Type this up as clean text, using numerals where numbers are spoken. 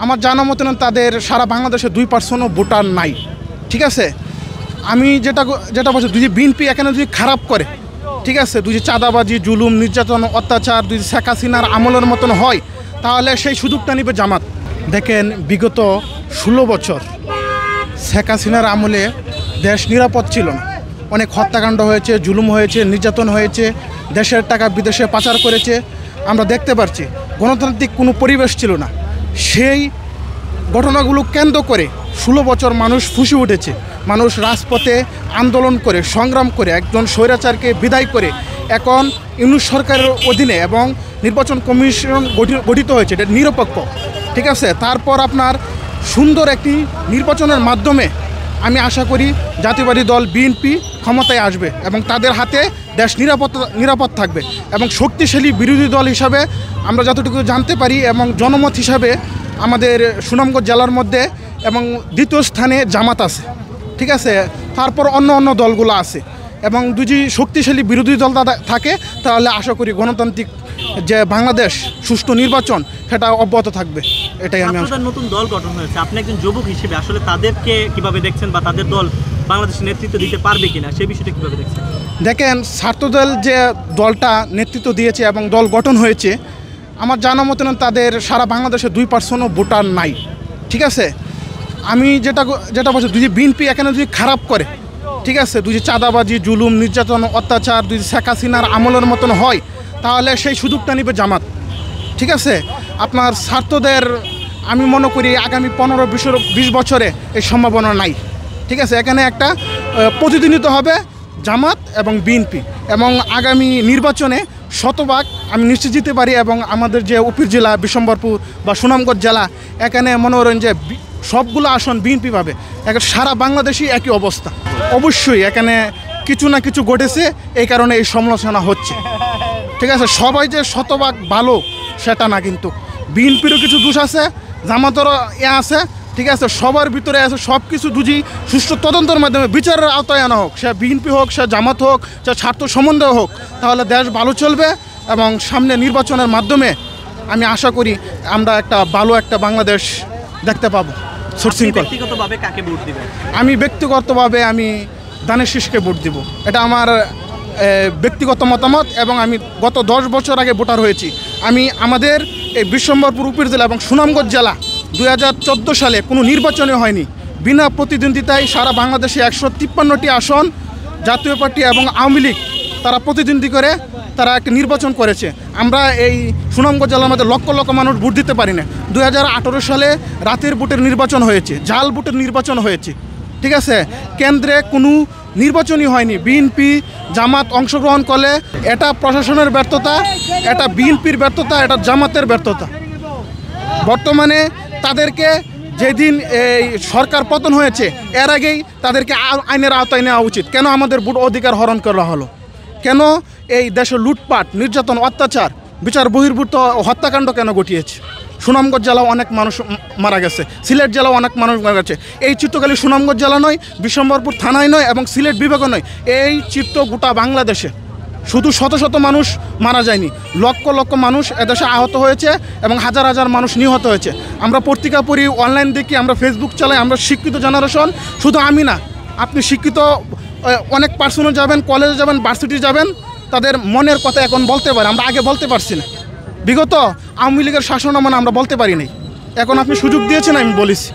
আমার জানা মতন তাদের সারা বাংলাদেশে 2% ভোটার নাই। ঠিক আছে, আমি যেটা বলছি, যদি বিএনপি এখানে যদি খারাপ করে, ঠিক আছে, যদি চাঁদাবাজি, জুলুম, নির্যাতন, অত্যাচার যদি শেখ হাসিনার আমলের মতন হয়, তাহলে সেই সুযোগটা নিবে জামাত। দেখেন, বিগত 16 বছর শেখ হাসিনার আমলে দেশ নিরাপদ ছিল না। অনেক হত্যাকাণ্ড হয়েছে, জুলুম হয়েছে, নির্যাতন হয়েছে, দেশের টাকা বিদেশে পাচার করেছে। আমরা দেখতে পাচ্ছি গণতান্ত্রিক কোনো পরিবেশ ছিল না। সেই ঘটনাগুলো কেন্দ্র করে 16 বছর মানুষ ফুঁসে উঠেছে। মানুষ রাজপথে আন্দোলন করে, সংগ্রাম করে, একজন স্বৈরাচারকে বিদায় করে এখন ইউনূস সরকারের অধীনে এবং নির্বাচন কমিশন গঠিত হয়েছে, এটা নিরপেক্ষ। ঠিক আছে, তারপর আপনার সুন্দর একটি নির্বাচনের মাধ্যমে আমি আশা করি জাতীয়বাদী দল বিএনপি ক্ষমতায় আসবে এবং তাদের হাতে দেশ নিরাপদ থাকবে। এবং শক্তিশালী বিরোধী দল হিসাবে আমরা যতটুকু জানতে পারি এবং জনমত হিসাবে আমাদের সুনামগঞ্জ জেলার মধ্যে এবং দ্বিতীয় স্থানে জামাত আছে। ঠিক আছে, তারপর অন্য দলগুলো আছে এবং যদি শক্তিশালী বিরোধী দল থাকে তাহলে আশা করি গণতান্ত্রিক যে বাংলাদেশ সুষ্ঠু নির্বাচন সেটা অব্যাহত থাকবে। এটাই আমি নতুন দল গঠন হয়েছে, আপনি একজন যুবক হিসেবে আসলে তাদেরকে কিভাবে দেখছেন বা তাদের দল বাংলাদেশের নেতৃত্ব দিতে পারবে কিনা সেই বিষয়টা কিভাবে দেখছেন? দেখেন, ছাত্রদল যে দলটা নেতৃত্ব দিয়েছে এবং দল গঠন হয়েছে, আমার জানা মতন তাদের সারা বাংলাদেশে 2% ভোটার নাই। ঠিক আছে, আমি যেটা বলছি, যদি বিএনপি এখানে যদি খারাপ করে, ঠিক আছে, যদি চাঁদাবাজি, জুলুম, নির্যাতন, অত্যাচার যদি শেখ হাসিনার আমলের মতন হয়, তাহলে সেই সুযোগটা নিবে জামাত। ঠিক আছে, আপনার ছাত্রদের আমি মনে করি আগামী 15-20 বছরে এই সম্ভাবনা নাই। ঠিক আছে, এখানে একটা প্রতিদ্বন্দ্বিতা হবে জামাত এবং বিএনপি এবং আগামী নির্বাচনে শতভাগ আমি নিশ্চিত দিতে পারি। এবং আমাদের যে উপজেলা বিশ্বম্বরপুর বা সুনামগঞ্জ জেলা, এখানে মনে করেন যে সবগুলো আসন বিএনপি পাবে। এখন সারা বাংলাদেশই একই অবস্থা। অবশ্যই এখানে কিছু না কিছু ঘটেছে, এই কারণে এই সমালোচনা হচ্ছে। ঠিক আছে, সবাই যে শতভাগ ভালো সেটা না, কিন্তু বিএনপিরও কিছু দোষ আছে, জামাতেরও আছে। ঠিক আছে, সবার ভিতরে আছে। সব কিছু যদি সুষ্ঠু তদন্তের মাধ্যমে বিচারের আওতায় আনা হোক, সে বিএনপি হোক, সে জামাত হোক, সে ছাত্র সমন্বয় হোক, তাহলে দেশ ভালো চলবে। এবং সামনে নির্বাচনের মাধ্যমে আমি আশা করি আমরা ভালো একটা বাংলাদেশ দেখতে পাবো। ব্যক্তিগতভাবে কাকে ভোট দিবেন? আমি ব্যক্তিগতভাবে দানের শীষকে ভোট দিব। এটা আমার ব্যক্তিগত মতামত এবং আমি গত 10 বছর আগে ভোটার হয়েছি। আমাদের এই বিশ্বম্বরপুর উপজেলা এবং সুনামগঞ্জ জেলা 2014 সালে কোনো নির্বাচনই হয়নি। বিনা প্রতিদ্বন্দ্বিতায় সারা বাংলাদেশে 153টি আসন জাতীয় পার্টি এবং আওয়ামী লীগ তারা প্রতিদ্বন্দ্বী করে তারা একটা নির্বাচন করেছে। আমরা এই সুনামগঞ্জ জেলার মধ্যে লক্ষ লক্ষ মানুষ ভোট দিতে পারি না। 2018 সালে রাতের ভোটের নির্বাচন হয়েছে, জাল ভোটের নির্বাচন হয়েছে। ঠিক আছে, কেন্দ্রে কোনো নির্বাচনই হয়নি। বিএনপি জামাত অংশগ্রহণ করলে এটা প্রশাসনের ব্যর্থতা, এটা বিএনপির ব্যর্থতা, এটা জামাতের ব্যর্থতা। বর্তমানে তাদেরকে যেদিন এই সরকার পতন হয়েছে এর আগেই তাদেরকে আইনের আওতায় নেওয়া উচিত। কেন আমাদের ভোট অধিকার হরণ করা হলো? কেন এই দেশে লুটপাট, নির্যাতন, অত্যাচার, বিচার বহির্ভূত হত্যাকাণ্ড কেন ঘটিয়েছে? সুনামগঞ্জ জেলাও অনেক মানুষ মারা গেছে, সিলেট জেলাও অনেক মানুষ মারা গেছে। এই চিত্রখালি সুনামগঞ্জ জেলা নয়, বিশ্বম্বরপুর থানায় নয় এবং সিলেট বিভাগও নয়, এই চিত্র গোটা বাংলাদেশে শুধু শত শত মানুষ মারা যায়নি, লক্ষ লক্ষ মানুষ এদেশে আহত হয়েছে এবং হাজার হাজার মানুষ নিহত হয়েছে। আমরা পত্রিকা পড়ি, অনলাইন দেখি, আমরা ফেসবুক চালাই, আমরা শিক্ষিত জেনারেশন। শুধু আমি না, আপনি শিক্ষিত অনেক পার্সনও যাবেন, কলেজে যাবেন, ভার্সিটি যাবেন, তাদের মনের কথা এখন বলতে পারে। আমরা আগে বলতে পারছি না। বিগত আওয়ামী লীগের শাসন আমরা বলতে পারি নাই। এখন আপনি সুযোগ দিয়েছেন, আমি বলেছি।